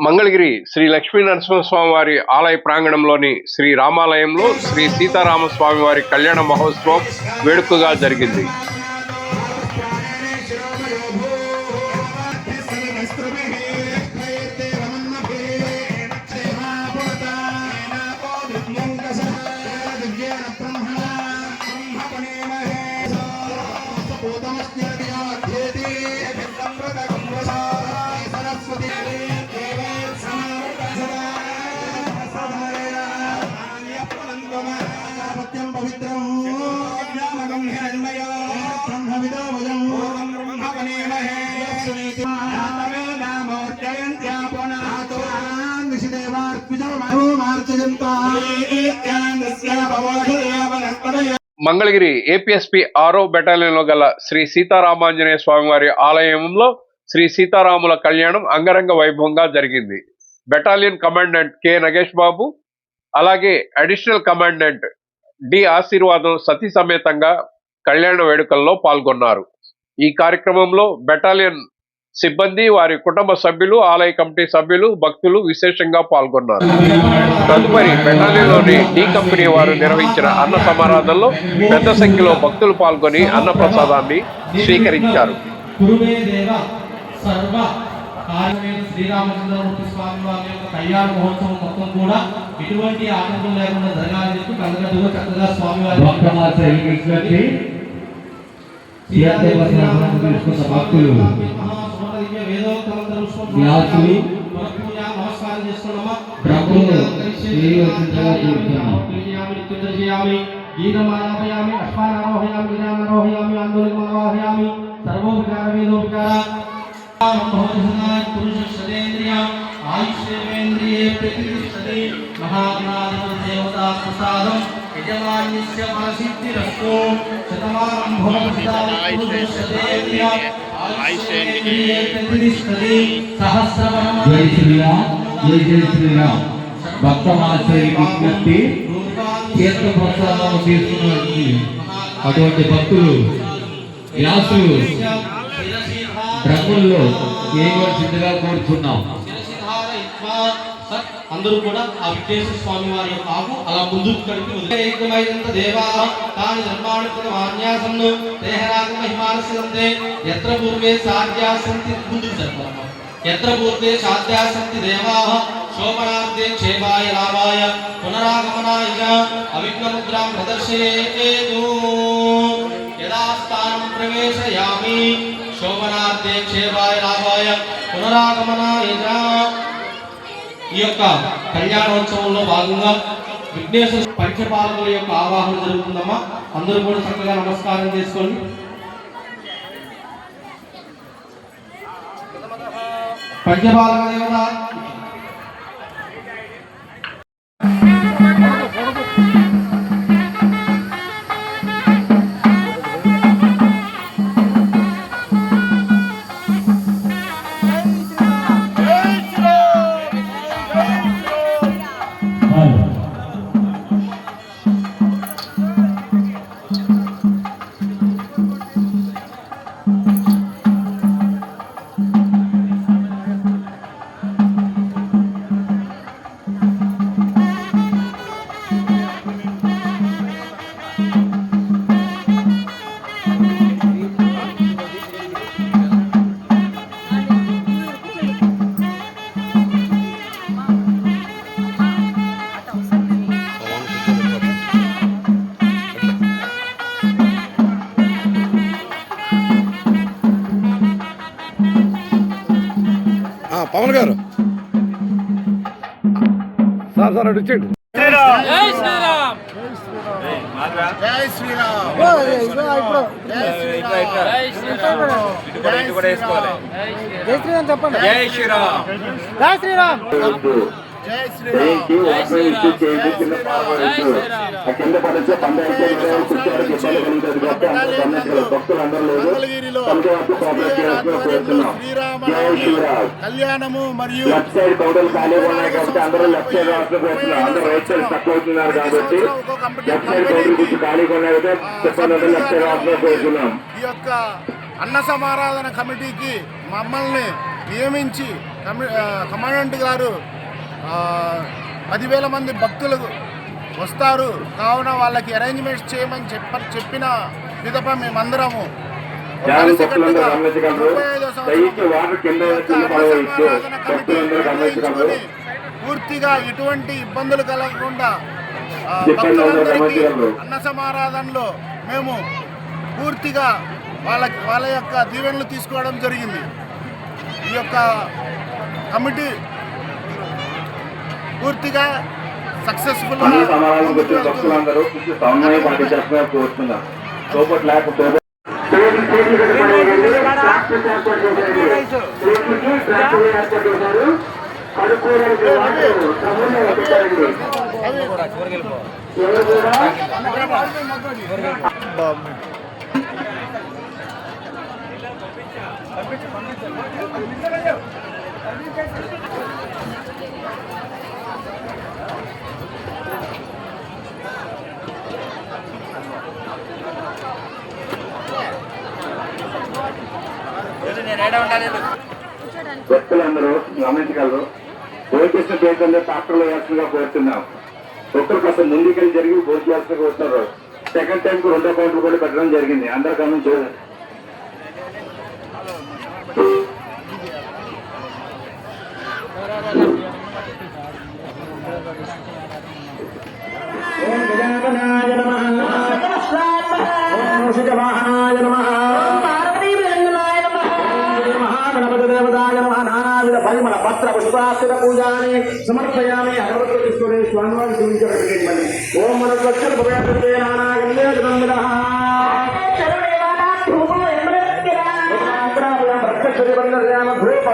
మంగళగిరి శ్రీ లక్ష్మీ నరసింహస్వామి వారి ఆలయ ప్రాంగణంలోని శ్రీ రామాలయంలో శ్రీ సీతారామస్వామి వారి కళ్యాణ మహోత్సవం వేడుకగా జరిగింది. మంగళగిరి ఏపీఎస్పీ 6వ బెటాలియన్లో గల శ్రీ సీతారామాంజనేయ స్వామి వారి ఆలయంలో శ్రీ సీతారాముల కళ్యాణం అంగరంగ వైభవంగా జరిగింది. బెటాలియన్ కమాండెంట్ కె నగేష్ బాబు, అలాగే అడిషనల్ కమాండెంట్ డి ఆశీర్వాదం సతీ సమేతంగా కళ్యాణ వేడుకల్లో పాల్గొన్నారు. ఈ కార్యక్రమంలో బెటాలియన్ సిబ్బంది, వారి కుటుంబ సభ్యులు, ఆలయ కమిటీ సభ్యులు, భక్తులు విశేషంగా పాల్గొన్నారు. తదుపరి బెటాలియన్లోని డి కంపెనీ వారు నిర్వహించిన అన్న సమారాధనలో పెద్ద సంఖ్యలో భక్తులు పాల్గొని అన్న ప్రసాదాన్ని స్వీకరించారు. శ్రీరామచంద్రమూర్తి స్వామి వారి యొక్క కళ్యాణ మహోత్సవం మొత్తం కూడా ఎటువంటి ఆటంకం లేకుండా జరగాలని చెప్పి కలగట్టుగా చక్కగా స్వామి వారి నమస్కారం చేసుకున్నామా. గీతమాయామి అశ్వానారోహయామి గిరానారోహయామి ఆందోళనమావాహయామి సర్వోపచార వేదోపచార ఆయుష్యేంద్రియే ప్రతిష్టతే మహాగణాధిపతి దేవతా ప్రసాదం యజమాన్యస్య ఫలసిద్ధిరస్తు శతమానం భవతి భక్తమాశ్రయి తీర్థ ప్రసాదం తీసుకున్నటువంటి అటువంటి భక్తులు వ్యాసులు బ్రహ్మల్లో చేయవలసిందిగా కోరుతున్నాం. అందరూ కూడా ఆ విఘ్నేశ్వర స్వామి వారి యొక్క ఆకు అలా ముందుకు కడిపి దేవా తాని ధర్మానుసన్యాసంను దేహరాగ మహిమానస్యంతే యత్ర పూర్వే సాధ్యాసంతి ముందుకు జరపాలి. యత్ర పూర్వే సాధ్యాసంతి దేవాః శోభనార్థే క్షేమాయ లాభాయ పునరాగమనాయ అవిఘ్నముద్రాం ప్రదర్శయేతు. యదా స్థానం ప్రవేశయామి శోభనార్థే క్షేమాయ లాభాయ పునరాగమనాయ. ఈ యొక్క కళ్యాణోత్సవంలో భాగంగా విఘ్నేశ్వర పంచపాలకుల యొక్క ఆవాహన జరుగుతుందమ్మా. అందరూ కూడా చక్కగా నమస్కారం చేసుకోండి. పంచపాలక దేవత పవన్ గారు సార్ అటు వచ్చేయండి. జై శ్రీరామ్, జై శ్రీరామ్, జై శ్రీరామ్ చెప్పండి. జై శ్రీరామ్, జై శ్రీరామ్, జై శ్రీరామ్. మంగళగిరిలో కళ్యాణము మరియు ఈ యొక్క అన్న సమారాధన కమిటీకి మమ్మల్ని నియమించి కమాండెంట్ గారు 10,000 మంది భక్తులు వస్తారు కావున వాళ్ళకి అరేంజ్మెంట్స్ చేయమని చెప్పిన పిదప మేమందరము కలిసికట్టుగా 35వ సంవత్సరం కమిటీ నిర్ణయించుకొని పూర్తిగా ఎటువంటి ఇబ్బందులు కలగకుండా భక్తులందరికీ అన్న సమారాధనలో మేము పూర్తిగా వాళ్ళ యొక్క దీవెనలు తీసుకోవడం జరిగింది. ఈ యొక్క కమిటీ పూర్తిగా సక్సెస్ఫుల్ భక్తులందరూ గమనించగలరు. భోజేసిన పేరుతో ట్రాక్టర్లో వేయాల్సిందిగా కోరుతున్నాం. ఒక్కరు కాస్త ముందుకెళ్ళి జరిగి భోజనం చేయాల్సిందిగా కోరుతున్నారు. సెకండ్ టైం కు 2 అకౌంట్లు కూడా పెట్టడం జరిగింది. అందరూ గమనించారు. పరిమళ పత్ర పుష్పాక్షర పూజాని సమర్పయామి. అగరబత్తులు తీసుకొని స్వామివారి చూపించబడి ఓం మన స్వచ్ఛ భవ్యాకృతే నానాగంధేన భూప